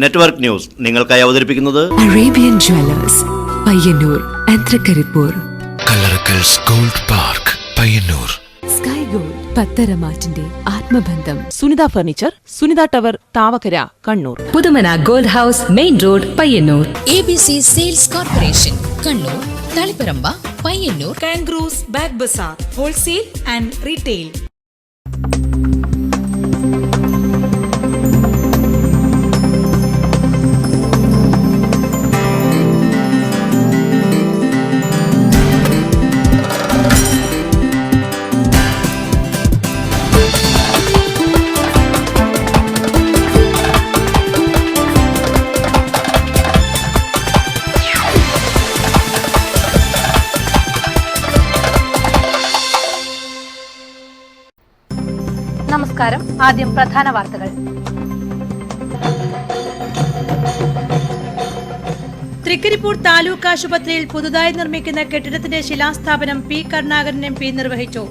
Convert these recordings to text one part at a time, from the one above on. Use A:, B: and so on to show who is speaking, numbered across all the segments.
A: Network news നിങ്ങൾക്കായി അവതരിപ്പിക്കുന്നത്
B: Arabian jewellers Payyanur and Trikaripur,
C: Kallarakkals gold park Payyanur,
B: sky gold പത്തരമാറ്റിന്റെ ആത്മബന്ധം,
D: Sunitha furniture, Sunitha tower, Thavakkara, Kannur,
E: Puthumana gold house, main road, Payyanur,
F: ABC sales corporation, Kannur, Taliparamba, Payyanur,
G: kangaroos bag bazaar, wholesale and retail.
H: നമസ്കാരം. ആദ്യം പ്രധാന വാർത്തകൾ. തൃക്കരിപ്പൂർ താലൂക്ക് ആശുപത്രിയിൽ പുതുതായി നിർമ്മിക്കുന്ന കെട്ടിടത്തിന്റെ ശിലാസ്ഥാപനം പി കരുണാകരൻ MP നിർവഹിച്ചു.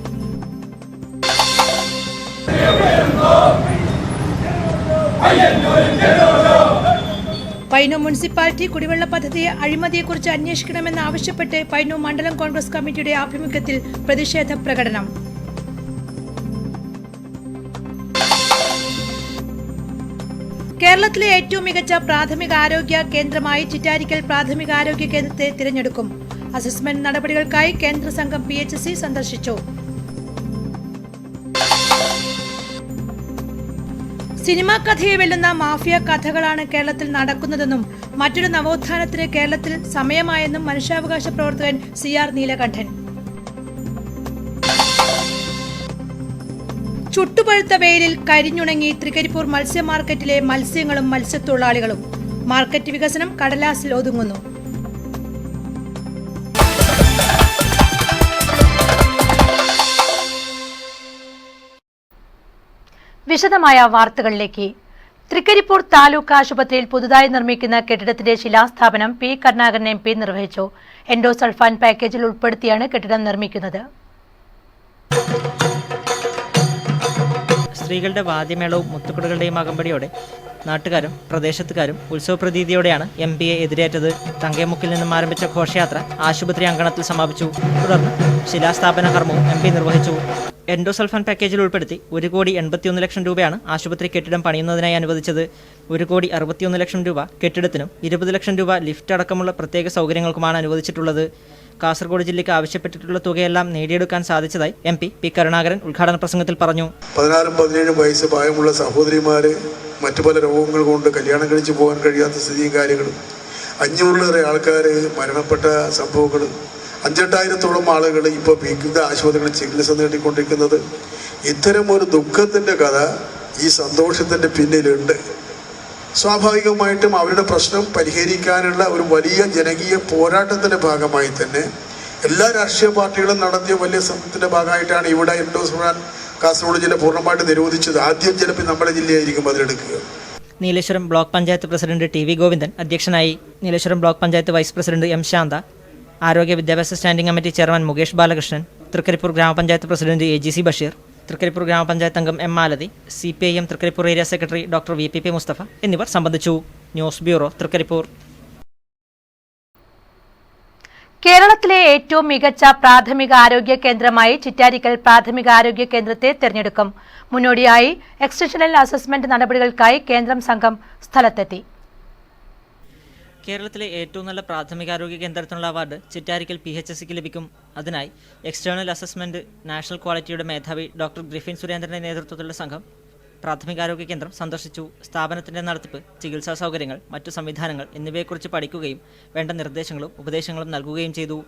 H: പയ്യന്നൂർ മുനിസിപ്പാലിറ്റി കുടിവെള്ള പദ്ധതി അഴിമതിയെക്കുറിച്ച് അന്വേഷിക്കണമെന്നാവശ്യപ്പെട്ട് പയ്യന്നൂർ മണ്ഡലം കോൺഗ്രസ് കമ്മിറ്റിയുടെ ആഭിമുഖ്യത്തിൽ പ്രതിഷേധ പ്രകടനം. കേരളത്തിലെ ഏറ്റവും മികച്ച പ്രാഥമികാരോഗ്യ കേന്ദ്രമായി ചിറ്റാരിക്കൽ പ്രാഥമികാരോഗ്യ കേന്ദ്രത്തെ തിരഞ്ഞെടുക്കും. അസസ്മെന്റ് നടപടികൾക്കായി കേന്ദ്ര സംഘം PHC സന്ദർശിച്ചു. സിനിമാ കഥയെ വെല്ലുന്ന മാഫിയ കഥകളാണ് കേരളത്തിൽ നടക്കുന്നതെന്നും മറ്റൊരു നവോത്ഥാനത്തിന് കേരളത്തിൽ സമയമായെന്നും മനുഷ്യാവകാശ പ്രവർത്തകൻ CR നീലകണ്ഠൻ. ചുട്ടുപഴുത്ത വെയിലിൽ കരിഞ്ഞുണങ്ങി തൃക്കരിപ്പൂർ മത്സ്യ മാർക്കറ്റിലെ മത്സ്യങ്ങളും മത്സ്യത്തൊഴിലാളികളും. മാർക്കറ്റ് വികസനം കടലാസിൽ ഒതുങ്ങുന്നു. വിശദമായ വാർത്തകളിലേക്ക്. തൃക്കരിപ്പൂർ താലൂക്ക് ആശുപത്രിയിൽ പുതുതായി നിർമ്മിക്കുന്ന കെട്ടിടത്തിന്റെ ശിലാസ്ഥാപനം പി കരുണാകരൻ MP നിർവഹിച്ചു. എൻഡോസൾഫാൻ പാക്കേജിൽ ഉൾപ്പെടുത്തിയാണ് കെട്ടിടം നിർമ്മിക്കുന്നത്.
I: സ്ത്രീകളുടെ വാദ്യമേളവും മുത്തുക്കുടകളുടെയും അകമ്പടിയോടെ നാട്ടുകാരും പ്രദേശത്തുകാരും ഉത്സവപ്രതീതിയോടെയാണ് MPയെ എതിരേറ്റത്. തങ്കേമുക്കിൽ നിന്നും ആരംഭിച്ച ഘോഷയാത്ര ആശുപത്രി അങ്കണത്തിൽ സമാപിച്ചു. തുടർന്ന് ശിലാസ്ഥാപന കർമ്മവും MP നിർവഹിച്ചു. എൻഡോസൾഫാൻ പാക്കേജിൽ ഉൾപ്പെടുത്തി 1,81 ലക്ഷം രൂപയാണ് ആശുപത്രി കെട്ടിടം പണിയുന്നതിനായി അനുവദിച്ചത്. 1,61 ലക്ഷം രൂപ കെട്ടിടത്തിനും 20 ലക്ഷം രൂപ ലിഫ്റ്റ് അടക്കമുള്ള പ്രത്യേക സൗകര്യങ്ങൾക്കുമാണ് അനുവദിച്ചിട്ടുള്ളത്. കാസർഗോഡ് ജില്ലയ്ക്ക് ആവശ്യപ്പെട്ടിട്ടുള്ള തുകയെല്ലാം നേടിയെടുക്കാൻ സാധിച്ചതായി MP പി കരുണാകരൻ ഉദ്ഘാടന പ്രസംഗത്തിൽ പറഞ്ഞു.
J: 16-17 വയസ്സ് പ്രായമുള്ള സഹോദരിമാര് മറ്റു പല രോഗങ്ങൾ കൊണ്ട് കല്യാണം കഴിച്ചു പോകാൻ കഴിയാത്ത സ്ഥിതിയും കാര്യങ്ങളും, 500-ലേറെ ആൾക്കാർ മരണപ്പെട്ട സംഭവങ്ങൾ, 5,000-8,000 ആളുകൾ ഇപ്പോൾ വിവിധ ആശുപത്രികളിൽ ചികിത്സ നേടിക്കൊണ്ടിരിക്കുന്നത്. ഇത്തരം ഒരു ദുഃഖത്തിൻ്റെ കഥ ഈ സന്തോഷത്തിൻ്റെ പിന്നിലുണ്ട്. സ്വാഭാവികമായിട്ടും അവരുടെ പ്രശ്നം പരിഹരിക്കാനുള്ള ഒരു വലിയ ജനകീയ പോരാട്ടത്തിൻ്റെ ഭാഗമായി തന്നെ എല്ലാ രാഷ്ട്രീയ പാർട്ടികളും നടത്തിയ വലിയ ശ്രമത്തിൻ്റെ ഭാഗമായിട്ടാണ് ഇവിടെ എൻഡോസൾഫാൻ കാസർഗോഡ് ജില്ല പൂർണ്ണമായിട്ട് നിരോധിച്ചത്. ആദ്യം ചിലപ്പോൾ നമ്മുടെ ജില്ലയായിരിക്കും അതിലെടുക്കുക.
I: Nileshwaram block panchayat president TV Govindan അധ്യക്ഷനായി. Nileshwaram block panchayat vice president M Shantha, ആരോഗ്യ വിദ്യാഭ്യാസ standing committee chairman Mukesh Balakrishnan, Thrikaripur grama panchayat president AGC Basheer, Thrikaripur grama panchayat അംഗം M Malathi, CPIM Thrikaripur area secretary doctor VPP Musthafa എന്നിവർ സംബന്ധിച്ചു. News bureau, Thrikaripur.
H: കേരളത്തിലെ ഏറ്റവും മികച്ച പ്രാഥമിക ആരോഗ്യ കേന്ദ്രമായി ചിറ്റാരിക്കൽ പ്രാഥമിക ആരോഗ്യ കേന്ദ്രത്തെ തെരഞ്ഞെടുക്കും. മുന്നോടിയായി എക്സ്റ്റൻഷണൽ അസസ്മെന്റ് നടപടികൾക്കായി കേന്ദ്രം സംഘം സ്ഥലത്തെത്തി.
I: കേരളത്തിലെ ഏറ്റവും നല്ല പ്രാഥമികാരോഗ്യ കേന്ദ്രത്തിനുള്ള അവാർഡ് ചിറ്റാരിക്കൽ PHCക്ക് ലഭിക്കും. അതിനായി എക്സ്റ്റേണൽ അസസ്മെന്റ് നാഷണൽ ക്വാളിറ്റിയുടെ മേധാവി ഡോക്ടർ ഗ്രിഫിൻ സുരേന്ദ്രന്റെ നേതൃത്വത്തിലുള്ള സംഘം പ്രാഥമികാരോഗ്യ കേന്ദ്രം സന്ദർശിച്ചു. സ്ഥാപനത്തിന്റെ നടത്തിപ്പ്, ചികിത്സാ സൗകര്യങ്ങൾ, മറ്റു സംവിധാനങ്ങൾ എന്നിവയെക്കുറിച്ച് പഠിക്കുകയും വേണ്ട നിർദ്ദേശങ്ങളും ഉപദേശങ്ങളും നൽകുകയും ചെയ്തു.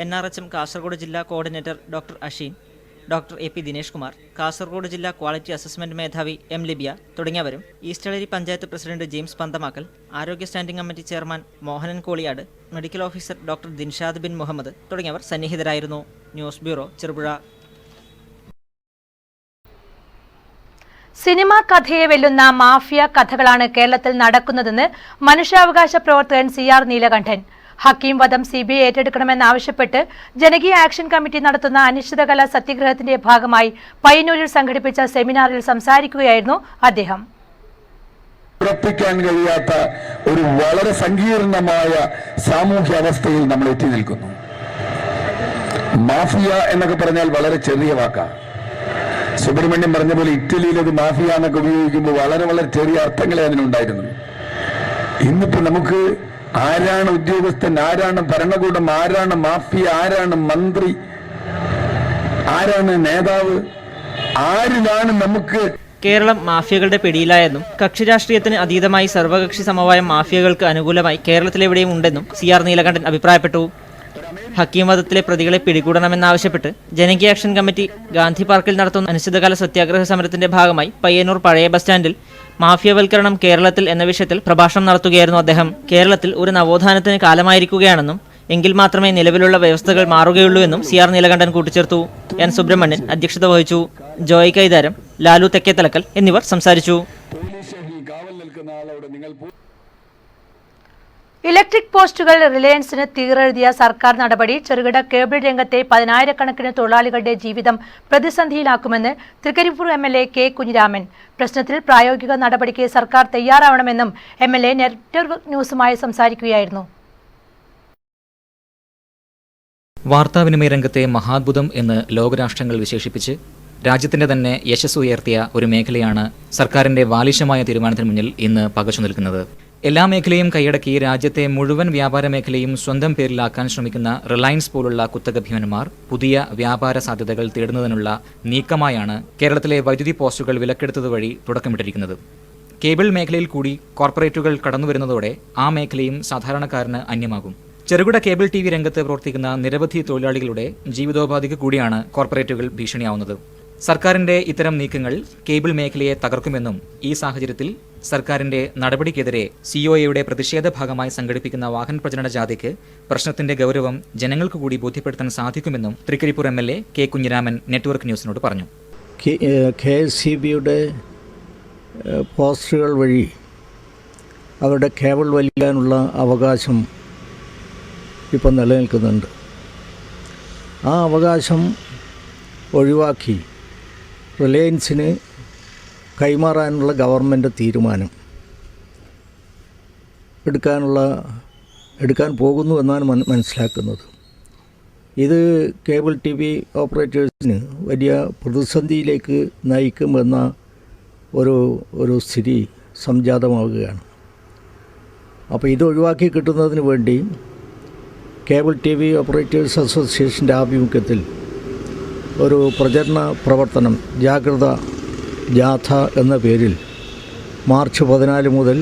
I: NRHM കാസർഗോഡ് ജില്ലാ coordinator doctor Asheen, doctor AP Dinesh Kumar, Kasaragod ജില്ലാ ക്വാളിറ്റി അസസ്മെന്റ് മേധാവി M ലിബിയ തുടങ്ങിയവരും east Eleri panchayat president James Panthamakkal, ആരോഗ്യ standing committee chairman Mohanan Koliyad, medical officer doctor Dinshad bin Muhammad തുടങ്ങിയവർ സന്നിഹിതരായിരുന്നു. News bureau, Cherupuzha.
H: സിനിമാ കഥയെ വെല്ലുന്ന മാഫിയ കഥകളാണ് കേരളത്തിൽ നടക്കുന്നതെന്ന് മനുഷ്യാവകാശ പ്രവർത്തകൻ CR നീലകണ്ഠൻ. ഹക്കീം വധം CBI ഏറ്റെടുക്കണമെന്നാവശ്യപ്പെട്ട് ജനകീയ ആക്ഷൻ കമ്മിറ്റി നടത്തുന്ന അനിശ്ചിതകാല സത്യഗ്രഹത്തിന്റെ ഭാഗമായി പയ്യന്നൂരിൽ സംഘടിപ്പിച്ച സെമിനാറിൽ സംസാരിക്കുകയായിരുന്നു അദ്ദേഹം.
J: ഉറപ്പിക്കാൻ കഴിയാത്ത ഒരു വളരെ സങ്കീർണമായ സാമൂഹ്യ അവസ്ഥയിൽ നമ്മൾ എത്തി നിൽക്കുന്നു. മാഫിയ എന്നൊക്കെ പറഞ്ഞാൽ വളരെ ചെറിയ വാക്കാണ്. സുബ്രഹ്മണ്യം പറഞ്ഞ പോലെ ഇറ്റലിയിൽ അത് മാഫിയ എന്നൊക്കെ ഉപയോഗിക്കുമ്പോൾ വളരെ വളരെ ചെറിയ അർത്ഥങ്ങളെ അതിനുണ്ടായിരുന്നു. ഇന്നിപ്പോ നമുക്ക് ആരാണ് ഉദ്യോഗസ്ഥൻ, ആരാണ് ഭരണകൂടം, ആരാണ് മാഫിയ, ആരാണ് മന്ത്രി, ആരാണ് നേതാവ്, ആരിലാണ് നമുക്ക്
I: കേരളം മാഫിയകളുടെ പിടിയിലായെന്നും കക്ഷി രാഷ്ട്രീയത്തിന് അതീതമായി സർവകക്ഷി സമവായം മാഫിയകൾക്ക് അനുകൂലമായി കേരളത്തിലെവിടെയും ഉണ്ടെന്നും CR നീലകണ്ഠൻ അഭിപ്രായപ്പെട്ടു. ഹക്കീം വധത്തിലെ പ്രതികളെ പിടികൂടണമെന്നാവശ്യപ്പെട്ട് ജനകീയ ആക്ഷൻ കമ്മിറ്റി ഗാന്ധി പാർക്കിൽ നടത്തുന്ന അനിശ്ചിതകാല സത്യാഗ്രഹ സമരത്തിന്റെ ഭാഗമായി പയ്യന്നൂർ പഴയ ബസ് സ്റ്റാൻഡിൽ മാഫിയവൽക്കരണം കേരളത്തിൽ എന്ന വിഷയത്തിൽ പ്രഭാഷണം നടത്തുകയായിരുന്നു അദ്ദേഹം. കേരളത്തിൽ ഒരു നവോത്ഥാനത്തിന് കാലമായിരിക്കുകയാണെന്നും എങ്കിൽ മാത്രമേ നിലവിലുള്ള വ്യവസ്ഥകൾ മാറുകയുള്ളൂ എന്നും CR നീലകണ്ഠൻ കൂട്ടിച്ചേർത്തു. N സുബ്രഹ്മണ്യൻ അധ്യക്ഷത വഹിച്ചു. ജോയ് കൈതാരം, ലാലു തെക്കേത്തലക്കൽ എന്നിവർ സംസാരിച്ചു.
H: ഇലക്ട്രിക് പോസ്റ്റുകൾ റിലയൻസിന് തീറെഴുതിയ സർക്കാർ നടപടി ചെറുകിട കേബിൾ രംഗത്തെ 10,000-കണക്കിന് തൊഴിലാളികളുടെ ജീവിതം പ്രതിസന്ധിയിലാക്കുമെന്ന് തൃക്കരിപ്പൂർ MLA K. കുഞ്ഞിരാമൻ. പ്രശ്നത്തിൽ പ്രായോഗിക നടപടിക്ക് സർക്കാർ തയ്യാറാവണമെന്നും MLA നെറ്റ്വർക്ക് ന്യൂസുമായി സംസാരിക്കുകയായിരുന്നു.
K: വാർത്താവിനിമയ രംഗത്തെ മഹാത്ഭുതം എന്ന് ലോകരാഷ്ട്രങ്ങൾ വിശേഷിപ്പിച്ച് രാജ്യത്തിന്റെ തന്നെ യശസ് ഉയർത്തിയ ഒരു മേഖലയാണ് സർക്കാരിന്റെ ബാലിശമായ തീരുമാനത്തിന് മുന്നിൽ ഇന്ന് പകച്ചു നിൽക്കുന്നത്. എല്ലാ മേഖലയും കൈയടക്കി രാജ്യത്തെ മുഴുവൻ വ്യാപാര മേഖലയും സ്വന്തം പേരിലാക്കാൻ ശ്രമിക്കുന്ന റിലയൻസ് പോലുള്ള കുത്തക ഭീമന്മാർ പുതിയ വ്യാപാര സാധ്യതകൾ തേടുന്നതിനുള്ള നീക്കമായാണ് കേരളത്തിലെ വൈദ്യുതി പോസ്റ്റുകൾ വിലക്കെടുത്തത് വഴി തുടക്കമിട്ടിരിക്കുന്നത്. കേബിൾ മേഖലയിൽ കൂടി കോർപ്പറേറ്റുകൾ കടന്നുവരുന്നതോടെ ആ മേഖലയും സാധാരണക്കാരന് അന്യമാകും. ചെറുകിട കേബിൾ TV രംഗത്ത് പ്രവർത്തിക്കുന്ന നിരവധി തൊഴിലാളികളുടെ ജീവിതോപാധിക്ക് കൂടിയാണ് കോർപ്പറേറ്റുകൾ ഭീഷണിയാവുന്നത്. സർക്കാരിന്റെ ഇത്തരം നീക്കങ്ങൾ കേബിൾ മേഖലയെ തകർക്കുമെന്നും ഈ സാഹചര്യത്തിൽ സർക്കാരിന്റെ നടപടിക്കെതിരെ COAയുടെ പ്രതിഷേധ ഭാഗമായി സംഘടിപ്പിക്കുന്ന വാഹന പ്രചരണ ജാഥയ്ക്ക് പ്രശ്നത്തിന്റെ ഗൗരവം ജനങ്ങൾക്ക് കൂടി ബോധ്യപ്പെടുത്താൻ സാധിക്കുമെന്നും Trikaripur MLA K. Kunhiraman network ന്യൂസിനോട് പറഞ്ഞു.
L: KSCBയുടെ പോസ്റ്റുകൾ വഴി അവരുടെ കേബിൾ വലിക്കാനുള്ള അവകാശം ഇപ്പം നിലനിൽക്കുന്നുണ്ട്. ആ അവകാശം ഒഴിവാക്കി റിലയൻസിന് കൈമാറാനുള്ള ഗവൺമെൻറ് തീരുമാനം എടുക്കാൻ പോകുന്നു എന്നാണ് മനസ്സിലാക്കുന്നത്. ഇത് കേബിൾ TV ഓപ്പറേറ്റേഴ്സിന് വലിയ പ്രതിസന്ധിയിലേക്ക് നയിക്കുമെന്ന ഒരു സ്ഥിതി സംജാതമാവുകയാണ്. അപ്പോൾ ഇത് ഒഴിവാക്കി കിട്ടുന്നതിന് വേണ്ടി കേബിൾ TV ഓപ്പറേറ്റേഴ്സ് അസോസിയേഷൻ്റെ ആഭിമുഖ്യത്തിൽ ഒരു പ്രചരണ പ്രവർത്തനം ജാഗ്രത ജാഥ എന്ന പേരിൽ മാർച്ച് 14 മുതൽ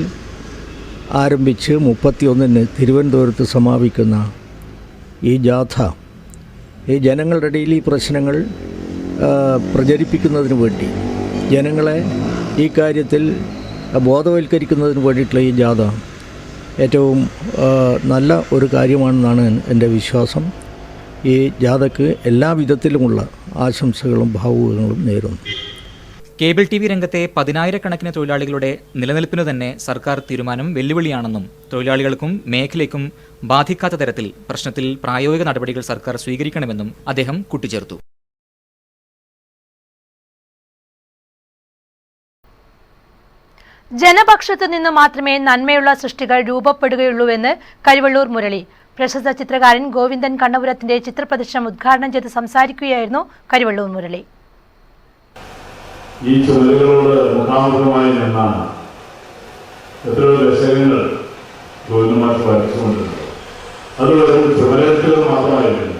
L: ആരംഭിച്ച് 31-ന് തിരുവനന്തപുരത്ത് സമാപിക്കുന്ന ഈ ജാഥ ഈ ജനങ്ങളുടെ ഇടയിൽ ഈ പ്രശ്നങ്ങൾ പ്രചരിപ്പിക്കുന്നതിന് വേണ്ടി ജനങ്ങളെ ഈ കാര്യത്തിൽ ബോധവൽക്കരിക്കുന്നതിന് വേണ്ടിയിട്ടുള്ള ഈ ജാഥ ഏറ്റവും നല്ല ഒരു കാര്യമാണെന്നാണ് എൻ്റെ വിശ്വാസം. ഈ ജാഥയ്ക്ക് എല്ലാ വിധത്തിലുമുള്ള ആശംസകളും ഭാവുകങ്ങളും നേരുന്നു.
K: കേബിൾ TV രംഗത്തെ 10,000-കണക്കിന് തൊഴിലാളികളുടെ നിലനിൽപ്പിന് തന്നെ സർക്കാർ തീരുമാനം വെല്ലുവിളിയാണെന്നും തൊഴിലാളികൾക്കും മേഖലയ്ക്കും ബാധിക്കാത്ത തരത്തിൽ പ്രശ്നത്തിൽ പ്രായോഗിക നടപടികൾ സർക്കാർ സ്വീകരിക്കണമെന്നും അദ്ദേഹം കൂട്ടിച്ചേർത്തു.
H: ജനപക്ഷത്തു നിന്ന് മാത്രമേ നന്മയുള്ള സൃഷ്ടികൾ രൂപപ്പെടുകയുള്ളൂവെന്ന് കരിവള്ളൂർ മുരളി. പ്രശസ്ത ചിത്രകാരൻ ഗോവിന്ദൻ കണ്ണപുരത്തിന്റെ ചിത്രപ്രദർശനം ഉദ്ഘാടനം ചെയ്ത് സംസാരിക്കുകയായിരുന്നു കരിവള്ളൂർ മുരളി.
M: ഈ ചുമലുകളോട് മുഖാമുഖമായി നിന്നാണ് എത്രയോ ദശകങ്ങൾ ഗോവിന്ദന്മാർ വരച്ചുകൊണ്ടിരുന്നത്. അത് വെറും ചുമലകൾ മാത്രമായിരുന്നില്ല.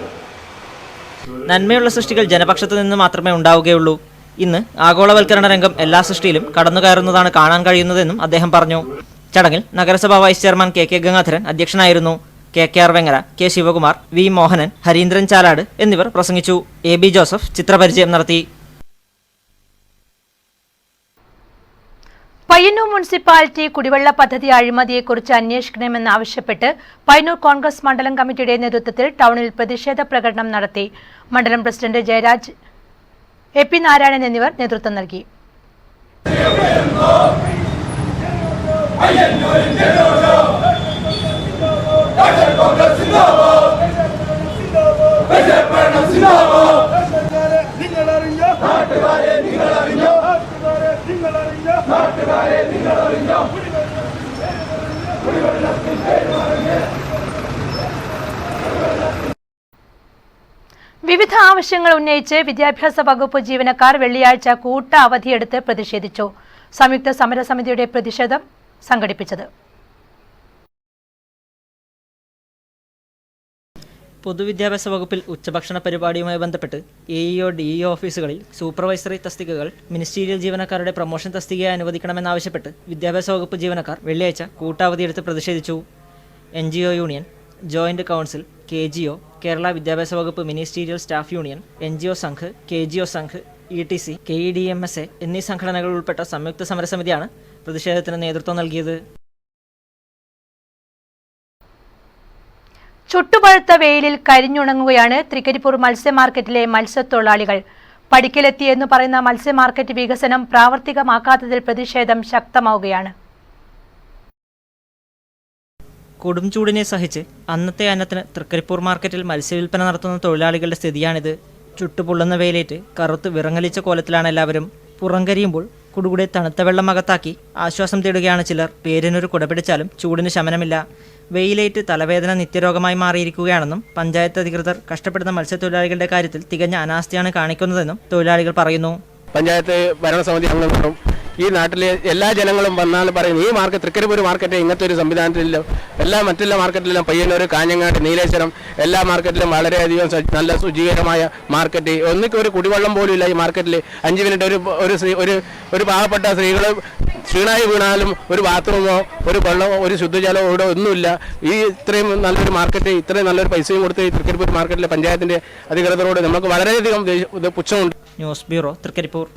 I: നന്മയുള്ള സൃഷ്ടികൾ ജനപക്ഷത്തു നിന്ന് മാത്രമേ ഉണ്ടാവുകയുള്ളൂ. ഇന്ന് ആഗോളവൽക്കരണ രംഗം എല്ലാ സൃഷ്ടിയിലും കടന്നുകയറുന്നതാണ് കാണാൻ കഴിയുന്നതെന്നും അദ്ദേഹം പറഞ്ഞു. ചടങ്ങിൽ നഗരസഭാ വൈസ് ചെയർമാൻ KK ഗംഗാധരൻ അധ്യക്ഷനായിരുന്നു. KKR Vengara, K. Shivakumar, V. Mohanan, Harindran Chalad എന്നിവർ പ്രസംഗിച്ചു. AB ജോസഫ് ചിത്രപരിചയം നടത്തി.
H: പയ്യന്നൂർ മുനിസിപ്പാലിറ്റി കുടിവെള്ള പദ്ധതി അഴിമതിയെക്കുറിച്ച് അന്വേഷിക്കണമെന്നാവശ്യപ്പെട്ട് പയ്യന്നൂർ കോൺഗ്രസ് മണ്ഡലം കമ്മിറ്റിയുടെ നേതൃത്വത്തിൽ ടൗണിൽ പ്രതിഷേധ പ്രകടനം നടത്തി. മണ്ഡലം പ്രസിഡന്റ് ജയരാജ്, AP നാരായണൻ എന്നിവർ നേതൃത്വം നൽകി.
N: നിങ്ങളറിഞ്ഞോ
H: വിവിധ ആവശ്യങ്ങൾ ഉന്നയിച്ച് വിദ്യാഭ്യാസ വകുപ്പ് ജീവനക്കാർ വെള്ളിയാഴ്ച കൂട്ട അവധിയെടുത്ത് പ്രതിഷേധിച്ചു. സംയുക്ത സമരസമിതിയുടെ പ്രതിഷേധം സംഘടിപ്പിച്ചത്
I: പൊതുവിദ്യാഭ്യാസ വകുപ്പിൽ ഉച്ചഭക്ഷണ പരിപാടിയുമായി ബന്ധപ്പെട്ട് AEO DEO ഓഫീസുകളിൽ സൂപ്പർവൈസറി തസ്തികകൾ മിനിസ്റ്റീരിയൽ ജീവനക്കാരുടെ പ്രൊമോഷൻ തസ്തികയായി അനുവദിക്കണമെന്നാവശ്യപ്പെട്ട് വിദ്യാഭ്യാസ വകുപ്പ് ജീവനക്കാർ വെള്ളിയാഴ്ച കൂട്ടാവധിയെടുത്ത് പ്രതിഷേധിച്ചു. NGO union, joint council, KGO, Kerala വിദ്യാഭ്യാസ വകുപ്പ് ministerial staff union, NGO Sangh, KGO Sangh, ETC, KEDMSA എന്നീ സംഘടനകൾ ഉൾപ്പെട്ട സംയുക്ത സമരസമിതിയാണ് പ്രതിഷേധത്തിന് നേതൃത്വം നൽകിയത്.
H: ചുട്ടുപഴുത്ത വെയിലിൽ കരിഞ്ഞുണങ്ങുകയാണ് തൃക്കരിപ്പൂർ മത്സ്യ മാർക്കറ്റിലെ മത്സ്യത്തൊഴിലാളികൾ. പടിക്കലെത്തിയെന്ന് പറയുന്ന മത്സ്യ മാർക്കറ്റ് വികസനം പ്രാവർത്തികമാക്കാത്തതിൽ പ്രതിഷേധം ശക്തമാവുകയാണ്.
I: കൊടും ചൂടിനെ സഹിച്ച് അന്നത്തെ അന്നത്തിന് തൃക്കരിപ്പൂർ മാർക്കറ്റിൽ മത്സ്യവില്പന നടത്തുന്ന തൊഴിലാളികളുടെ സ്ഥിതിയാണിത്. ചുട്ടുപൊള്ളുന്ന വെയിലേറ്റ് കറുത്ത് വിറങ്ങലിച്ച കോലത്തിലാണ് എല്ലാവരും. പുറംകരിയുമ്പോൾ കുടുകൂടെ തണുത്ത വെള്ളം അകത്താക്കി ആശ്വാസം തേടുകയാണ് ചിലർ. പേരിനൊരു കുട പിടിച്ചാലും ചൂടിന് ശമനമില്ല. വെയിലേറ്റ് തലവേദന നിത്യരോഗമായി മാറിയിരിക്കുകയാണെന്നും പഞ്ചായത്ത് അധികൃതർ കഷ്ടപ്പെടുന്ന മത്സ്യത്തൊഴിലാളികളുടെ കാര്യത്തിൽ തികഞ്ഞ അനാസ്ഥയാണ് കാണിക്കുന്നതെന്നും തൊഴിലാളികൾ പറയുന്നു.
N: പഞ്ചായത്ത് ഭരണസമിതി അംഗങ്ങളും ഈ നാട്ടിലെ എല്ലാ ജനങ്ങളും വന്നാൽ പറയും ഈ മാർക്കറ്റ് തൃക്കരിപ്പൂർ മാർക്കറ്റ് ഇങ്ങനത്തെ ഒരു സംവിധാനത്തിലില്ല. മറ്റുള്ള മാർക്കറ്റിലെല്ലാം പയ്യന്നൂർ, കാഞ്ഞങ്ങാട്, നീലേശ്വരം എല്ലാ മാർക്കറ്റിലും വളരെയധികം നല്ല ശുചീകരമായ മാർക്കറ്റ്. ഒന്നിക്കും ഒരു കുടിവെള്ളം പോലും ഇല്ല ഈ മാർക്കറ്റിൽ. 5 മിനിറ്റ് ഒരു പാവപ്പെട്ട സ്ത്രീകൾ ക്ഷീണായി വീണാലും ഒരു ബാത്റൂമോ ഒരു വെള്ളമോ ഒരു ശുദ്ധജലമോ ഇവിടെ ഒന്നുമില്ല. ഈ ഇത്രയും നല്ലൊരു മാർക്കറ്റ് ഇത്രയും നല്ലൊരു പൈസയും കൊടുത്ത് ഈ തൃക്കരിപ്പൂർ മാർക്കറ്റിലെ പഞ്ചായത്തിന്റെ അധികൃതരോട് നമുക്ക് വളരെയധികം പുച്ഛമുണ്ട്.
I: News bureau, Trikaripur.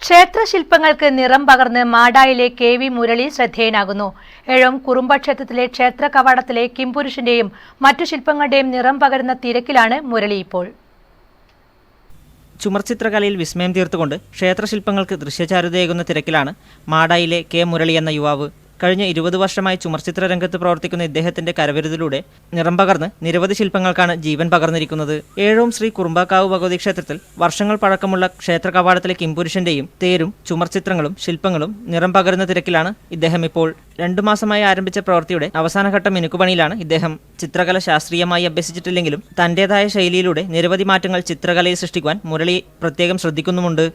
H: ക്ഷേത്രശില്പങ്ങൾക്ക് നിറം പകർന്ന് മാടായിലെ KV മുരളി ശ്രദ്ധേയനാകുന്നു. ഏഴോം കുറുമ്പ ക്ഷേത്രത്തിലെ ക്ഷേത്ര കവാടത്തിലെ കിംപുരുഷന്റെയും മറ്റു ശില്പങ്ങളുടെയും നിറം പകരുന്ന തിരക്കിലാണ് മുരളി ഇപ്പോൾ.
I: ചുമർചിത്രകലയിൽ വിസ്മയം തീർത്തുകൊണ്ട് ക്ഷേത്രശില്പങ്ങൾക്ക് ദൃശ്യചാരുതയേകുന്ന തിരക്കിലാണ് മാടായിലെ K മുരളി എന്ന യുവാവ്. കഴിഞ്ഞ 20 വർഷമായി ചുമർചിത്ര രംഗത്ത് പ്രവർത്തിക്കുന്ന ഇദ്ദേഹത്തിന്റെ കരവിരുതിലൂടെ നിറം പകർന്ന് നിരവധി ശില്പങ്ങൾക്കാണ് ജീവൻ പകർന്നിരിക്കുന്നത്. ഏഴോം ശ്രീ കുറുമ്പാക്കാവ് ഭഗവതി ക്ഷേത്രത്തിൽ വർഷങ്ങൾ പഴക്കമുള്ള ക്ഷേത്ര കവാടത്തിലെ കിംപുരുഷന്റെയും തേരും ചുമർചിത്രങ്ങളും ശില്പങ്ങളും നിറം പകരുന്ന തിരക്കിലാണ് ഇദ്ദേഹം ഇപ്പോൾ. 2 മാസമായി ആരംഭിച്ച പ്രവൃത്തിയുടെ അവസാനഘട്ട മിനുക്കുപണിയിലാണ് ഇദ്ദേഹം. ചിത്രകല ശാസ്ത്രീയമായി അഭ്യസിച്ചിട്ടില്ലെങ്കിലും തന്റേതായ ശൈലിയിലൂടെ നിരവധി മാറ്റങ്ങൾ ചിത്രകലയിൽ സൃഷ്ടിക്കുവാൻ മുരളി പ്രത്യേകം ശ്രദ്ധിക്കുന്നുമുണ്ട്.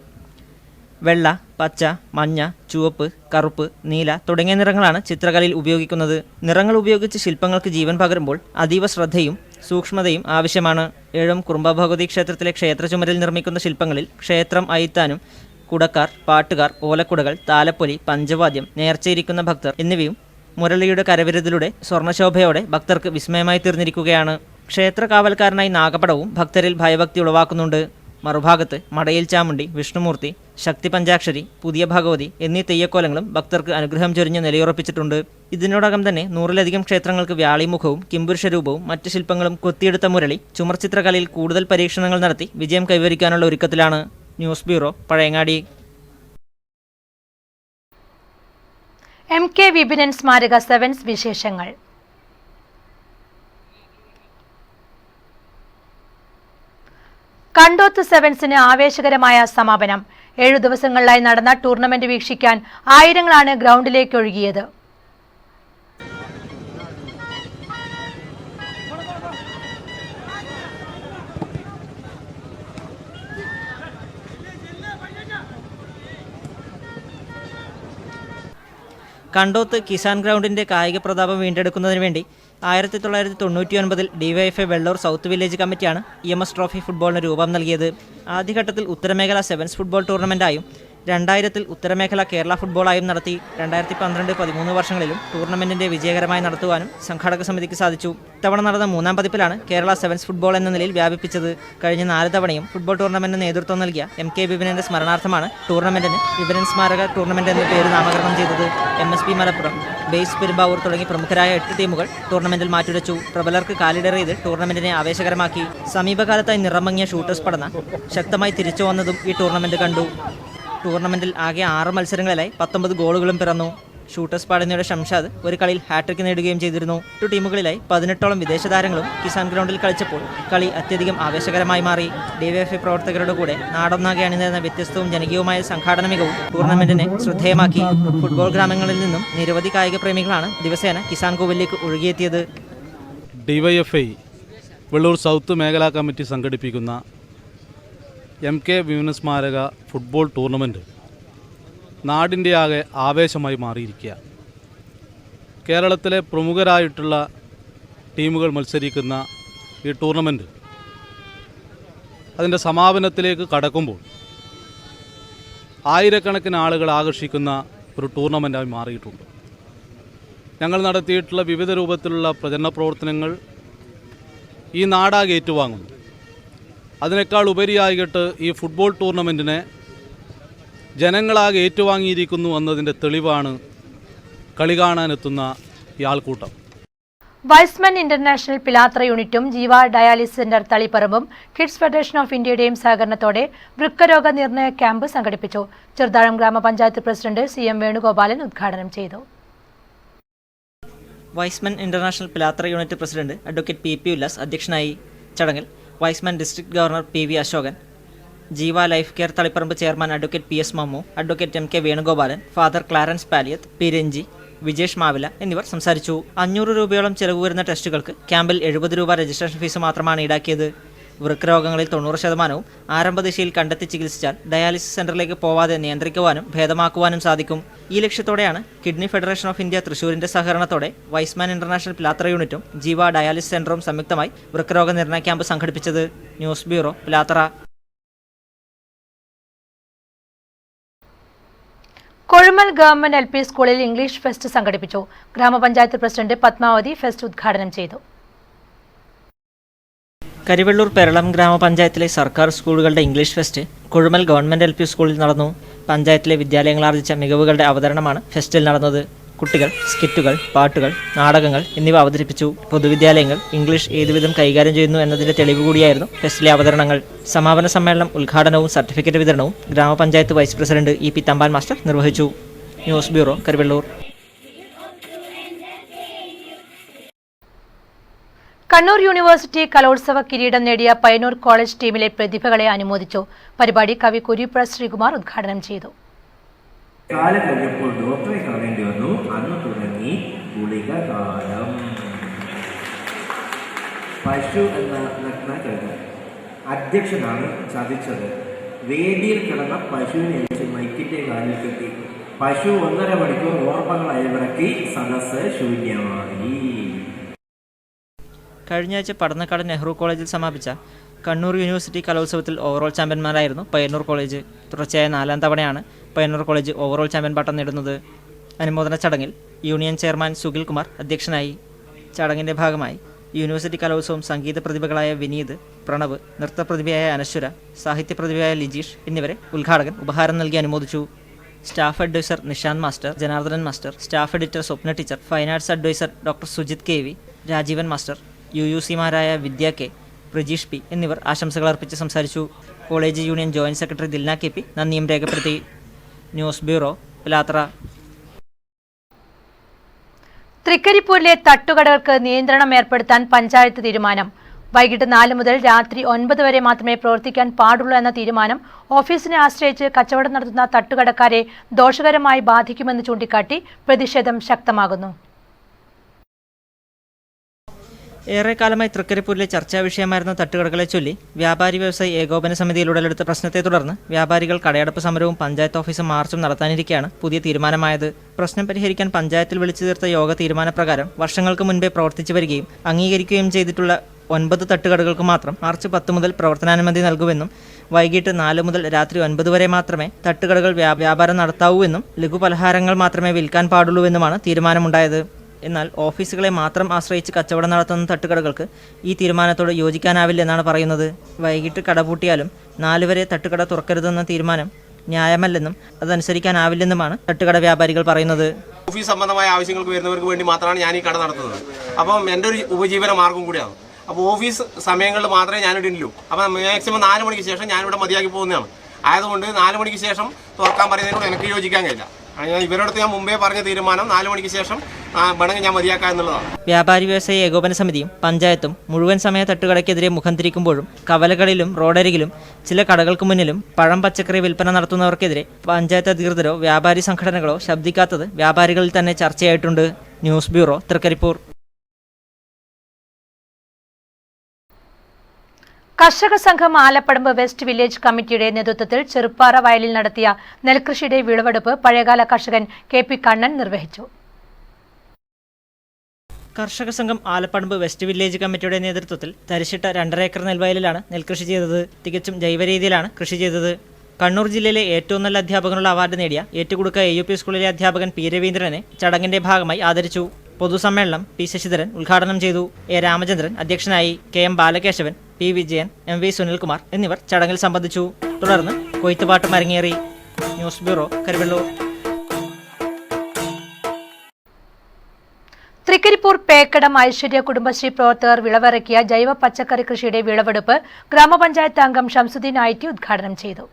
I: വെള്ള, പച്ച, മഞ്ഞ, ചുവപ്പ്, കറുപ്പ്, നീല തുടങ്ങിയ നിറങ്ങളാണ് ചിത്രകലയിൽ ഉപയോഗിക്കുന്നത്. നിറങ്ങൾ ഉപയോഗിച്ച് ശില്പങ്ങൾക്ക് ജീവൻ പകരുമ്പോൾ അതീവ ശ്രദ്ധയും സൂക്ഷ്മതയും ആവശ്യമാണ്. ഏഴോം കുറുമ്പ ഭഗവതി ക്ഷേത്രത്തിലെ ക്ഷേത്ര ചുമരിൽ നിർമ്മിക്കുന്ന ശില്പങ്ങളിൽ ക്ഷേത്രം അയിത്താനും കുടക്കാർ, പാട്ടുകാർ, ഓലക്കുടകൾ, താലപ്പൊലി, പഞ്ചവാദ്യം, നേർച്ചയിരിക്കുന്ന ഭക്തർ എന്നിവയും മുരളിയുടെ കരവിരുതിലൂടെ സ്വർണ്ണശോഭയോടെ ഭക്തർക്ക് വിസ്മയമായി തീർന്നിരിക്കുകയാണ്. ക്ഷേത്ര കാവൽക്കാരനായി നാഗപടവും ഭക്തരിൽ ഭയഭക്തി ഉളവാക്കുന്നുണ്ട്. മറുഭാഗത്ത് മടയിൽ ചാമുണ്ടി, വിഷ്ണുമൂർത്തി, ശക്തി പഞ്ചാക്ഷരി, പുതിയ ഭഗവതി എന്നീ തെയ്യക്കോലങ്ങളും ഭക്തർക്ക് അനുഗ്രഹം ചൊരിഞ്ഞ് നിലയുറപ്പിച്ചിട്ടുണ്ട്. ഇതിനോടകം തന്നെ 100-ലധികം ക്ഷേത്രങ്ങൾക്ക് വ്യാളിമുഖവും കിംപുരുഷ രൂപവും മറ്റ് ശില്പങ്ങളും കൊത്തിയെടുത്ത മുരളി ചുമർചിത്രകലയിൽ കൂടുതൽ പരീക്ഷണങ്ങൾ നടത്തി വിജയം കൈവരിക്കാനുള്ള ഒരുക്കത്തിലാണ്. News bureau, Pazhayangadi.
H: MK Vipinan സ്മാരക സെവൻസ് വിശേഷങ്ങൾ. കണ്ടോത്ത് സെവൻസിന് ആവേശകരമായ സമാപനം. 7 ദിവസങ്ങളിലായി നടന്ന ടൂർണമെന്റ് വീക്ഷിക്കാൻ ആയിരങ്ങളാണ് ഗ്രൗണ്ടിലേക്ക് ഒഴുകിയത്.
I: കണ്ടോത്ത് കിസാൻ ഗ്രൗണ്ടിന്റെ കായിക പ്രതാപം വീണ്ടെടുക്കുന്നതിന് വേണ്ടി 1999 DYFI വെള്ളൂർ സൗത്ത് വില്ലേജ് കമ്മിറ്റിയാണ് EMS ട്രോഫി ഫുട്ബോളിന് രൂപം നൽകിയത്. ആദ്യഘട്ടത്തിൽ ഉത്തരമേഖല സെവൻസ് ഫുട്ബോൾ ടൂർണമെന്റായും 2000 ഉത്തരമേഖല കേരള ഫുട്ബോളായും നടത്തി. 2012-13 വർഷങ്ങളിലും ടൂർണമെന്റിന്റെ വിജയകരമായി നടത്തുവാനും സംഘാടക സമിതിക്ക് സാധിച്ചു. ഇത്തവണ നടന്ന 3ാം പതിപ്പിലാണ് കേരള സെവൻസ് ഫുട്ബോൾ എന്ന നിലയിൽ വ്യാപിപ്പിച്ചത്. കഴിഞ്ഞ 4 തവണയും ഫുട്ബോൾ ടൂർണമെന്റിന് നേതൃത്വം നൽകിയ MK വിപിനന്റെ സ്മരണാർത്ഥമാണ് ടൂർണമെന്റിന് വിപിനൻ സ്മാരക ടൂർണമെന്റ് എന്ന പേര് നാമകരണം ചെയ്തത്. MSP മലപ്പുറം, ബേസ് പെരുമ്പാവൂർ തുടങ്ങി പ്രമുഖരായ 8 ടീമുകൾ ടൂർണമെന്റിൽ മാറ്റുരച്ചു. പ്രബലർക്ക് കാലിടറിയത് ടൂർണമെന്റിനെ ആവേശകരമാക്കി. സമീപകാലത്തായി നിറമങ്ങിയ ഷൂട്ടേഴ്സ് പടന്ന ശക്തമായി തിരിച്ചു വന്നതും ഈ ടൂർണമെന്റ് കണ്ടു. ടൂർണമെന്റിൽ ആകെ 6 മത്സരങ്ങളിലായി 19 ഗോളുകളും പിറന്നു. ഷൂട്ടർ സ്ക്വാഡ് എന്നിവയുടെ ഷംഷാദ് ഒരു കളിയിൽ ഹാട്രിക് നേടുകയും ചെയ്തിരുന്നു. 2 ടീമുകളിലായി 18ഓളം വിദേശ താരങ്ങളും കിസാൻ ഗ്രൗണ്ടിൽ കളിച്ചപ്പോൾ കളി അത്യധികം ആവേശകരമായി മാറി. ഡിവൈഎഫ്ഐ പ്രവർത്തകരുടെ കൂടെ നാടൊന്നാകെ അണിനിരുന്ന വ്യത്യസ്തവും ജനകീയവുമായ സംഘാടന മികവും ടൂർണമെന്റിനെ ശ്രദ്ധേയമാക്കി. ഫുട്ബോൾ ഗ്രാമങ്ങളിൽ നിന്നും നിരവധി കായിക പ്രേമികളാണ് ദിവസേന കിസാൻ കോവിലേക്ക് ഒഴുകിയെത്തിയത്.
O: ഡിവൈഎഫ്ഐ വെള്ളൂർ സൗത്ത് മേഖലാ കമ്മിറ്റി സംഘടിപ്പിക്കുന്ന MK വിമൻ സ്മാരക ഫുട്ബോൾ ടൂർണമെൻറ്റ് നാടിൻ്റെ ആകെ ആവേശമായി മാറിയിരിക്കുക. കേരളത്തിലെ പ്രമുഖരായിട്ടുള്ള ടീമുകൾ മത്സരിക്കുന്ന ഈ ടൂർണമെൻറ്റ് അതിൻ്റെ സമാപനത്തിലേക്ക് കടക്കുമ്പോൾ ആയിരക്കണക്കിന് ആളുകൾ ആകർഷിക്കുന്ന ഒരു ടൂർണമെൻറ്റായി മാറിയിട്ടുണ്ട്. ഞങ്ങൾ നടത്തിയിട്ടുള്ള വിവിധ രൂപത്തിലുള്ള പ്രചരണ പ്രവർത്തനങ്ങൾ ഈ നാടാകെ ഏറ്റുവാങ്ങുന്നു. അതിനേക്കാൾ ഉപരിയായിട്ട് ഈ ഫുട്ബോൾ ടൂർണമെൻറ്റിനെ ജനങ്ങളാകെ ഏറ്റുവാങ്ങിയിരിക്കുന്നു എന്നതിൻ്റെ തെളിവാണ് കളി കാണാനെത്തുന്ന ഈ ആൾക്കൂട്ടം.
H: വൈസ്മൻ ഇന്റർനാഷണൽ പിലാത്ര യൂണിറ്റും ജീവ ഡയാലിസിസ് സെന്റർ തളിപ്പറമ്പും കിഡ്സ് ഫെഡറേഷൻ ഓഫ് ഇന്ത്യയുടെയും സഹകരണത്തോടെ വൃക്കരോഗ നിർണയ ക്യാമ്പ് സംഘടിപ്പിച്ചു. ചെറുതാഴം ഗ്രാമപഞ്ചായത്ത് പ്രസിഡന്റ് CM വേണുഗോപാലൻ ഉദ്ഘാടനം ചെയ്തു.
I: Y's Men international Pilathara unit president advocate PP Ullas അധ്യക്ഷനായി. ചടങ്ങിൽ Y's Men district governor PV Ashokan, Jeeva life care Taliparamba chairman advocate PS Mammu, advocate MK Venugopalan, father Clarence Paliyath, P Ranji, Vijesh Mavila എന്നിവർ സംസാരിച്ചു. 500 രൂപയോളം ചെലവ് വരുന്ന ടെസ്റ്റുകൾക്ക് ക്യാമ്പിൽ 70 രൂപ രജിസ്ട്രേഷൻ ഫീസ് മാത്രമാണ് ഈടാക്കിയത്. വൃക്കരോഗങ്ങളിൽ 90% ആരംഭദിശയിൽ കണ്ടെത്തി ചികിത്സിച്ചാൽ ഡയാലിസിസ് സെന്ററിലേക്ക് പോവാതെ നിയന്ത്രിക്കുവാനും ഭേദമാക്കുവാനും സാധിക്കും. ഈ ലക്ഷ്യത്തോടെയാണ് കിഡ്നി ഫെഡറേഷൻ ഓഫ് ഇന്ത്യ തൃശൂരിന്റെ സഹകരണത്തോടെ വൈസ്മാൻ ഇന്റർനാഷണൽ പിലാത്ര യൂണിറ്റും ജീവ ഡയാലിസിസ് സെന്ററും സംയുക്തമായി വൃക്കരോഗ നിർണയ ക്യാമ്പ് സംഘടിപ്പിച്ചത്. News bureau, Pilathara.
H: Kozhumal government LP സ്കൂളിൽ ഇംഗ്ലീഷ് ഫെസ്റ്റ് സംഘടിപ്പിച്ചു. ഗ്രാമപഞ്ചായത്ത് പ്രസിഡന്റ് പത്മാവതി ഫെസ്റ്റ് ഉദ്ഘാടനം ചെയ്തു.
I: കരിവെള്ളൂർ പെരളം ഗ്രാമപഞ്ചായത്തിലെ സർക്കാർ സ്കൂളുകളുടെ English fest Kozhummal government LP സ്കൂളിൽ നടന്നു. പഞ്ചായത്തിലെ വിദ്യാലയങ്ങൾ ആർജിച്ച മികവുകളുടെ അവതരണമാണ് ഫെസ്റ്റിൽ നടന്നത്. കുട്ടികൾ സ്കിറ്റുകൾ, പാട്ടുകൾ, നാടകങ്ങൾ എന്നിവ അവതരിപ്പിച്ചു. പൊതുവിദ്യാലയങ്ങൾ ഇംഗ്ലീഷ് ഏതുവിധം കൈകാര്യം ചെയ്യുന്നു എന്നതിന്റെ തെളിവ് കൂടിയായിരുന്നു ഫെസ്റ്റിലെ അവതരണങ്ങൾ. സമാപന സമ്മേളനം ഉദ്ഘാടനവും സർട്ടിഫിക്കറ്റ് വിതരണവും grama panchayat vice president EP Thampan master നിർവഹിച്ചു. News bureau, Karivellur.
H: Kannur university കലോത്സവ കിരീടം നേടിയ പയ്യന്നൂർ കോളേജ് ടീമിലെ പ്രതിഭകളെ അനുമോദിച്ചു. പരിപാടി കവി കുരിപ്പുഴ ശ്രീകുമാർ ഉദ്ഘാടനം ചെയ്തു.
P: കാലം കഴിഞ്ഞപ്പോൾ ഡോക്ടറെ കാണേണ്ടി വന്നു. അന്ന് തുടങ്ങി ഗുളിക കാലം. പശു എന്ന നഗ്നകഥ അധ്യക്ഷനാണ് ചതിച്ചത്. വേദിയിൽ കിടന്ന പശുവിനെ അയച്ച് മൈക്കിന്റെ കാലിൽ കെട്ടി. പശു 1.5 മണിക്കൂർ ഓർമ്മകൾ അയവിറക്കി. സദസ്സ് ശൂന്യമായി.
I: കഴിഞ്ഞയാഴ്ച പടന്നക്കാട് നെഹ്റു കോളേജിൽ സമാപിച്ച കണ്ണൂർ യൂണിവേഴ്സിറ്റി കലോത്സവത്തിൽ ഓവറോൾ ചാമ്പ്യന്മാരായിരുന്നു പയ്യന്നൂർ കോളേജ്. തുടർച്ചയായ 4ാം തവണയാണ് പയ്യന്നൂർ കോളേജ് ഓവറോൾ ചാമ്പ്യൻ പട്ടം നേടുന്നത്. അനുമോദന ചടങ്ങിൽ യൂണിയൻ ചെയർമാൻ സുഗിൽ കുമാർ അധ്യക്ഷനായി. ചടങ്ങിന്റെ ഭാഗമായി യൂണിവേഴ്സിറ്റി കലോത്സവം സംഗീത പ്രതിഭകളായ വിനീത്, പ്രണവ്, നൃത്തപ്രതിഭയായ അനശ്വര, സാഹിത്യ പ്രതിഭയായ ലിജീഷ് എന്നിവരെ ഉദ്ഘാടകൻ ഉപഹാരം നൽകി അനുമോദിച്ചു. Staff adviser Nishanth master, Janardhanan master, staff editor Swapna teacher, fine arts adviser doctor Sujith KV, Rajeevan master, UUC-മാരായ വിദ്യ K, പ്രജീഷ് P എന്നിവർ ആശംസകൾ അർപ്പിച്ച് സംസാരിച്ചു. College union joint secretary Dilna KP നന്ദിയും രേഖപ്പെടുത്തി. ന്യൂസ് ബ്യൂറോ, പിലാത്ര.
H: തൃക്കരിപ്പൂരിലെ തട്ടുകടകൾക്ക് നിയന്ത്രണം ഏർപ്പെടുത്താൻ പഞ്ചായത്ത് തീരുമാനം. വൈകിട്ട് 4 മുതൽ രാത്രി 9 വരെ മാത്രമേ പ്രവർത്തിക്കാൻ പാടുള്ളൂ എന്ന തീരുമാനം ഓഫീസിനെ ആശ്രയിച്ച് കച്ചവടം നടത്തുന്ന തട്ടുകടക്കാരെ ദോഷകരമായി ബാധിക്കുമെന്ന് ചൂണ്ടിക്കാട്ടി പ്രതിഷേധം ശക്തമാകുന്നു.
I: ഏറെക്കാലമായി തൃക്കരിപ്പൂരിലെ ചർച്ചാ വിഷയമായിരുന്ന തട്ടുകടകളെ ചൊല്ലി വ്യാപാരി വ്യവസായി ഏകോപന സമിതിയിൽ ഉടലെടുത്ത പ്രശ്നത്തെ തുടർന്ന് വ്യാപാരികൾ കടയടപ്പ് സമരവും പഞ്ചായത്ത് ഓഫീസ് മാർച്ചും നടത്താനിരിക്കെയാണ് പുതിയ തീരുമാനമായത്. പ്രശ്നം പരിഹരിക്കാൻ പഞ്ചായത്തിൽ വിളിച്ചു ചേർത്ത യോഗ തീരുമാനപ്രകാരം വർഷങ്ങൾക്ക് മുൻപേ പ്രവർത്തിച്ചു വരികയും അംഗീകരിക്കുകയും ചെയ്തിട്ടുള്ള 9 തട്ടുകടകൾക്ക് മാത്രം മാർച്ച് 10 മുതൽ പ്രവർത്തനാനുമതി നൽകുമെന്നും വൈകിട്ട് 4 മുതൽ രാത്രി 9 വരെ മാത്രമേ തട്ടുകടകൾ വ്യാപാരം നടത്താവൂ എന്നും ലഘുപലഹാരങ്ങൾ മാത്രമേ വിൽക്കാൻ പാടുള്ളൂവെന്നുമാണ് തീരുമാനമുണ്ടായത്. എന്നാൽ ഓഫീസുകളെ മാത്രം ആശ്രയിച്ച് കച്ചവടം നടത്തുന്ന തട്ടുകടകൾക്ക് ഈ തീരുമാനത്തോട് യോജിക്കാനാവില്ലെന്നാണ് പറയുന്നത്. വൈകിട്ട് കടപൂട്ടിയാലും 4 വരെ തട്ടുകട തുറക്കരുതെന്ന തീരുമാനം ന്യായമല്ലെന്നും അതനുസരിക്കാനാവില്ലെന്നുമാണ് തട്ടുകട വ്യാപാരികൾ പറയുന്നത്.
N: ഓഫീസ് സംബന്ധമായ ആവശ്യങ്ങൾക്ക് വരുന്നവർക്ക് വേണ്ടി മാത്രമാണ് ഞാൻ ഈ കട നടത്തുന്നത്. അപ്പം എൻ്റെ ഒരു ഉപജീവന മാർഗം കൂടിയാണ്. അപ്പോൾ ഓഫീസ് സമയങ്ങളിൽ മാത്രമേ ഞാനിവിടെ ഇല്ലൂ. അപ്പം മാക്സിമം 4 മണിക്ക് ശേഷം ഞാനിവിടെ മതിയാക്കി പോകുന്നതാണ്. ആയതുകൊണ്ട് 4 മണിക്ക് ശേഷം തുറക്കാൻ പറയുന്നതിനോട് എനിക്ക് യോജിക്കാൻ കഴിയില്ല. ഇവരോടത്ത് ഞാൻ മുമ്പേ പറഞ്ഞ തീരുമാനം 4 മണിക്ക് ശേഷം വേണമെങ്കിൽ ഞാൻ മതിയാക്കാം എന്നുള്ളതാണ്.
I: വ്യാപാരി വ്യവസായി ഏകോപന സമിതിയും പഞ്ചായത്തും മുഴുവൻ സമയ തട്ടുകടയ്ക്കെതിരെ മുഖം തിരിക്കുമ്പോഴും കവലകളിലും റോഡരികിലും ചില കടകൾക്ക് മുന്നിലും പഴം പച്ചക്കറി വിൽപ്പന നടത്തുന്നവർക്കെതിരെ പഞ്ചായത്ത് അധികൃതരോ വ്യാപാരി സംഘടനകളോ ശബ്ദിക്കാത്തത് വ്യാപാരികളിൽ തന്നെ ചർച്ചയായിട്ടുണ്ട്. News bureau, Trikaripur.
H: കർഷക സംഘം ആലപ്പടമ്പ് വെസ്റ്റ് വില്ലേജ് കമ്മിറ്റിയുടെ നേതൃത്വത്തിൽ ചെറുപ്പാറ വയലിൽ നടത്തിയ നെൽകൃഷിയുടെ വിളവെടുപ്പ് പഴയകാല കർഷകൻ KP കണ്ണൻ നിർവഹിച്ചു.
I: കർഷക സംഘം ആലപ്പടമ്പ് വെസ്റ്റ് വില്ലേജ് കമ്മിറ്റിയുടെ നേതൃത്വത്തിൽ തരിശിട്ട 2.5 ഏക്കർ നെൽവയലിലാണ് നെൽകൃഷി ചെയ്തത്. തികച്ചും ജൈവരീതിയിലാണ് കൃഷി ചെയ്തത്. കണ്ണൂർ ജില്ലയിലെ ഏറ്റവും നല്ല അധ്യാപകനുള്ള അവാർഡ് നേടിയ ഏറ്റുകുടുക്ക AUP സ്കൂളിലെ അധ്യാപകൻ P രവീന്ദ്രനെ ചടങ്ങിന്റെ ഭാഗമായി ആദരിച്ചു. പൊതുസമ്മേളനം P ശശിധരൻ ഉദ്ഘാടനം ചെയ്തു. A രാമചന്ദ്രൻ അധ്യക്ഷനായി. KM Balakesavan, P Vijayan, MV Sunilkumar എന്നിവർ ചടങ്ങിൽ സംബന്ധിച്ചു. തുടർന്ന് കൊയ്ത്തുപാട്ട് അരങ്ങേറി. News bureau, Karuvallur.
H: തൃക്കരിപ്പൂർ പേക്കടം ഐശ്വര്യ കുടുംബശ്രീ പ്രവർത്തകർ വിളവിറക്കിയ ജൈവ പച്ചക്കറി കൃഷിയുടെ വിളവെടുപ്പ് ഗ്രാമപഞ്ചായത്ത് അംഗം ഷംസുദ്ദീൻ IT ഉദ്ഘാടനം ചെയ്തു.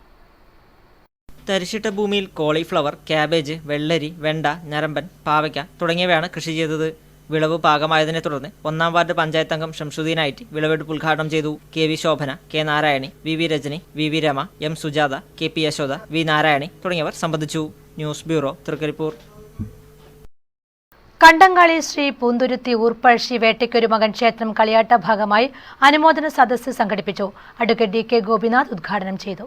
I: തരിശിട്ട ഭൂമിയിൽ കോളിഫ്ലവർ, ക്യാബേജ്, വെള്ളരി, വെണ്ട, ഞരമ്പൻ, പാവയ്ക്ക തുടങ്ങിയവയാണ് കൃഷി ചെയ്തത്. വിളവ് പാകമായതിനെ തുടർന്ന് 1-ാം വാർഡ് പഞ്ചായത്ത് അംഗം ഷംസുദ്ദീൻ IT വിളവെടുപ്പ് ഉദ്ഘാടനം ചെയ്തു. KV Shobhana, K Narayani, VV Rajani, VV Rama, M Sujatha, KP Yashoda, V Narayani തുടങ്ങിയവർ സംബന്ധിച്ചു. News bureau, Trikaripur.
H: Kandankali Sri Poonthuruthi Oorpazhassi Vettakkorumakan ക്ഷേത്രം കളിയാട്ട ഭാഗമായി അനുമോദന സദസ്സ് സംഘടിപ്പിച്ചു. അഡ്വക്കേറ്റ് DK ഗോപിനാഥ് ഉദ്ഘാടനം ചെയ്തു.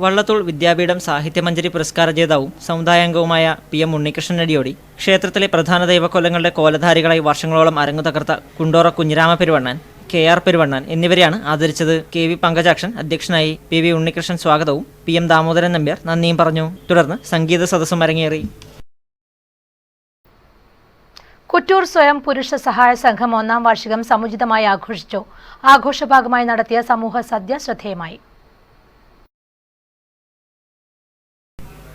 I: വള്ളത്തോൾ വിദ്യാപീഠം സാഹിത്യമഞ്ജരി പുരസ്കാര ജേതാവും സമുദായാംഗവുമായ PM ഉണ്ണികൃഷ്ണൻ അടിയോടി, ക്ഷേത്രത്തിലെ പ്രധാന ദൈവക്കൊല്ലങ്ങളുടെ കോലധാരികളായി വർഷങ്ങളോളം അരങ്ങു തകർത്ത കുണ്ടോറ കുഞ്ഞിരാമ പെരുവണ്ണൻ, KR പെരുവണ്ണൻ എന്നിവരെയാണ് ആദരിച്ചത്. KV പങ്കജാക്ഷൻ അധ്യക്ഷനായി. PV ഉണ്ണികൃഷ്ണൻ സ്വാഗതവും PM ദാമോദരൻ നമ്പ്യാർ നന്ദിയും പറഞ്ഞു. തുടർന്ന് സംഗീത സദസ്സും അരങ്ങേറി.
H: കുറ്റൂർ സ്വയം പുരുഷ സഹായ സംഘം 1-ാം വാർഷികം സമുചിതമായി ആഘോഷിച്ചു. ആഘോഷഭാഗമായി നടത്തിയ സമൂഹ സദ്യ ശ്രദ്ധേയമായി.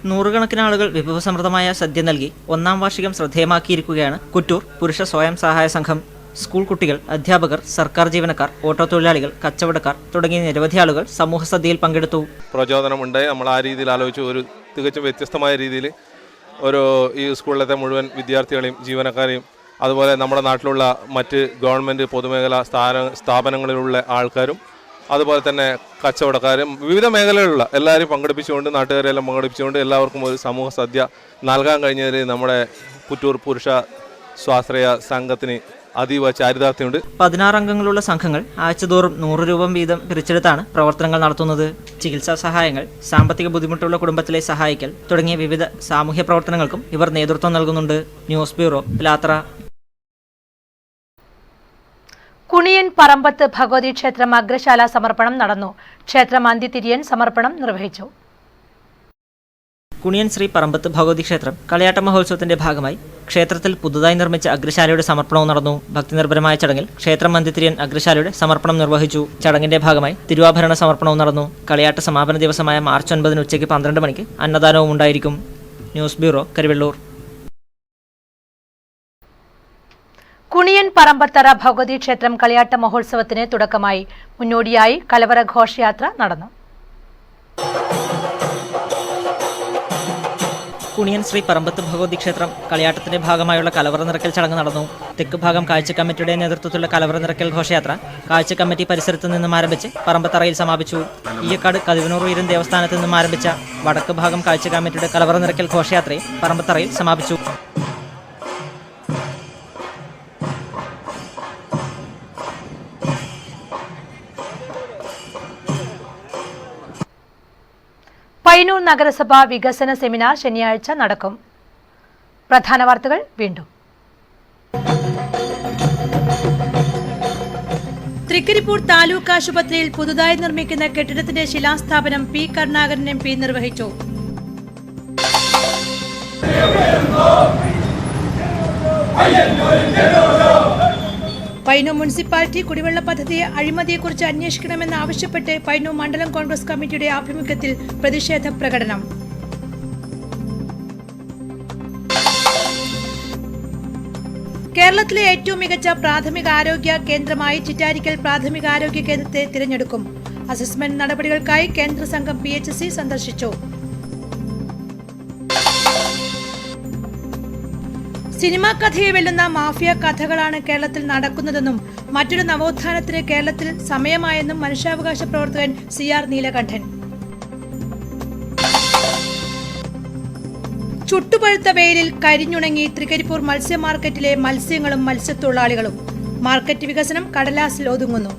I: നൂറുകണക്കിന് ആളുകൾ വിഭവസമൃദ്ധമായ സദ്യ നൽകി 1-ാം വാർഷികം ശ്രദ്ധേയമാക്കിയിരിക്കുകയാണ് കുറ്റൂർ പുരുഷ സ്വയം സഹായ സംഘം. സ്കൂൾ കുട്ടികൾ, അധ്യാപകർ, സർക്കാർ ജീവനക്കാർ, ഓട്ടോ തൊഴിലാളികൾ, കച്ചവടക്കാർ തുടങ്ങിയ നിരവധി ആളുകൾ സമൂഹ സദ്യയിൽ പങ്കെടുത്തു.
Q: പ്രചോദനമുണ്ടായി. നമ്മൾ ആ രീതിയിൽ ആലോചിച്ചു. ഒരു തികച്ചും വ്യത്യസ്തമായ രീതിയിൽ ഈ സ്കൂളിലത്തെ മുഴുവൻ വിദ്യാർത്ഥികളെയും ജീവനക്കാരെയും അതുപോലെ നമ്മുടെ നാട്ടിലുള്ള മറ്റ് ഗവൺമെൻറ് പൊതുമേഖലാ സ്ഥാപനങ്ങളിലുള്ള ആൾക്കാരും അതുപോലെ തന്നെ കച്ചവടക്കാരും വിവിധ മേഖലകളിലുള്ള എല്ലാവരെയും പങ്കെടുപ്പിച്ചുകൊണ്ട് നാട്ടുകാരെല്ലാം പങ്കെടുപ്പിച്ചുകൊണ്ട് എല്ലാവർക്കും ഒരു സമൂഹ സദ്യ നൽകാൻ കഴിഞ്ഞതിൽ നമ്മുടെ പുറ്റൂർ പുരുഷ സ്വാശ്രയ സംഘത്തിന് അതീവ ചാരിതാർത്ഥ്യമുണ്ട്.
I: 16 അംഗങ്ങളുള്ള സംഘങ്ങൾ ആഴ്ചതോറും 100 രൂപ വീതം പിരിച്ചെടുത്താണ് പ്രവർത്തനങ്ങൾ നടത്തുന്നത്. ചികിത്സാ സഹായങ്ങൾ, സാമ്പത്തിക ബുദ്ധിമുട്ടുള്ള കുടുംബത്തിലെ സഹായിക്കൽ തുടങ്ങിയ വിവിധ സാമൂഹ്യ പ്രവർത്തനങ്ങൾക്കും ഇവർ നേതൃത്വം നൽകുന്നുണ്ട്. News bureau, Pilathara.
H: കുണിയൻ പറമ്പത്ത് ഭഗവതി ക്ഷേത്രം അഗ്രശാല സമർപ്പണം നടന്നു. ക്ഷേത്രം അന്തിതിരിയൻ സമർപ്പണം നിർവഹിച്ചു.
I: കുണിയൻ ശ്രീ പറമ്പത്ത് ഭഗവതി ക്ഷേത്രം കളിയാട്ട മഹോത്സവത്തിന്റെ ഭാഗമായി ക്ഷേത്രത്തിൽ പുതുതായി നിർമ്മിച്ച അഗ്രശാലയുടെ സമർപ്പണവും നടന്നു. ഭക്തിനിർഭരമായ ചടങ്ങിൽ ക്ഷേത്രം മന്ദിതിരിയൻ അഗ്രശാലയുടെ സമർപ്പണം നിർവഹിച്ചു. ചടങ്ങിന്റെ ഭാഗമായി തിരുവാഭരണ സമർപ്പണവും നടന്നു. കളിയാട്ട സമാപന ദിവസമായ മാർച്ച് 9 ഉച്ചയ്ക്ക് 12 മണിക്ക് അന്നദാനവും ഉണ്ടായിരിക്കും. News bureau, Karuvallur.
H: കുണിയൻ പറമ്പത്തറ ഭഗവതി ക്ഷേത്രം കളിയാട്ട മഹോത്സവത്തിന് തുടക്കമായി. മുന്നോടിയായി കലവറ ഘോഷയാത്ര നടന്നു.
I: കുണിയൻ ശ്രീ പറമ്പത്ത് ഭഗവതി ക്ഷേത്രം കളിയാട്ടത്തിന്റെ ഭാഗമായുള്ള കലവറ നിറയ്ക്കൽ ചടങ്ങ് നടന്നു. തെക്ക് ഭാഗം കാഴ്ച കമ്മിറ്റിയുടെ നേതൃത്വത്തിലുള്ള കലവറ നിറയ്ക്കൽ ഘോഷയാത്ര കാഴ്ച കമ്മിറ്റി പരിസരത്ത് നിന്നും ആരംഭിച്ച് പറമ്പത്തറയിൽ സമാപിച്ചു. ഈയക്കാട് കതിവനൂർ വീരൻ ദേവസ്ഥാനത്ത് നിന്നും ആരംഭിച്ച വടക്ക് ഭാഗം കാഴ്ച കമ്മിറ്റിയുടെ കലവറ നിറയ്ക്കൽ ഘോഷയാത്രയെ പറമ്പത്തറയിൽ സമാപിച്ചു.
H: പയ്യന്നൂർ നഗരസഭ വികസന സെമിനാർ ശനിയാഴ്ച നടക്കും. പ്രധാന വാർത്തകൾ വീണ്ടും. തൃക്കരിപ്പൂർ താലൂക്ക് ആശുപത്രിയിൽ പുതുതായി നിർമ്മിക്കുന്ന കെട്ടിടത്തിന്റെ ശിലാസ്ഥാപനം P കരുണാകരൻ MP നിർവഹിച്ചു. പയ്യന്നൂർ മുനിസിപ്പാലിറ്റി കുടിവെള്ള പദ്ധതി അഴിമതിയെക്കുറിച്ച് അന്വേഷിക്കണമെന്നാവശ്യപ്പെട്ട് പയ്യന്നൂർ മണ്ഡലം കോൺഗ്രസ് കമ്മിറ്റിയുടെ ആഭിമുഖ്യത്തിൽ പ്രതിഷേധ പ്രകടനം. കേരളത്തിലെ ഏറ്റവും മികച്ച പ്രാഥമികാരോഗ്യ കേന്ദ്രമായി ചിറ്റാരിക്കൽ പ്രാഥമികാരോഗ്യ കേന്ദ്രത്തെ തിരഞ്ഞെടുക്കും. അസസ്മെന്റ് നടപടികൾക്കായി കേന്ദ്ര സംഘം PHC സന്ദർശിച്ചു. സിനിമാ കഥയെ വെല്ലുന്ന മാഫിയ കഥകളാണ് കേരളത്തിൽ നടക്കുന്നതെന്നും മറ്റൊരു നവോത്ഥാനത്തിന് കേരളത്തിൽ സമയമായെന്നും മനുഷ്യാവകാശ പ്രവർത്തകൻ CR നീലകണ്ഠൻ. ചുട്ടുപഴുത്ത വെയിലിൽ കരിഞ്ഞുണങ്ങി തൃക്കരിപ്പൂർ മത്സ്യ മാർക്കറ്റിലെ മത്സ്യങ്ങളും മത്സ്യത്തൊഴിലാളികളും. മാർക്കറ്റ് വികസനം കടലാസിൽ ഒതുങ്ങുന്നു.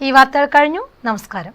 H: ഈ വാർത്തകൾ കഴിഞ്ഞു. നമസ്കാരം.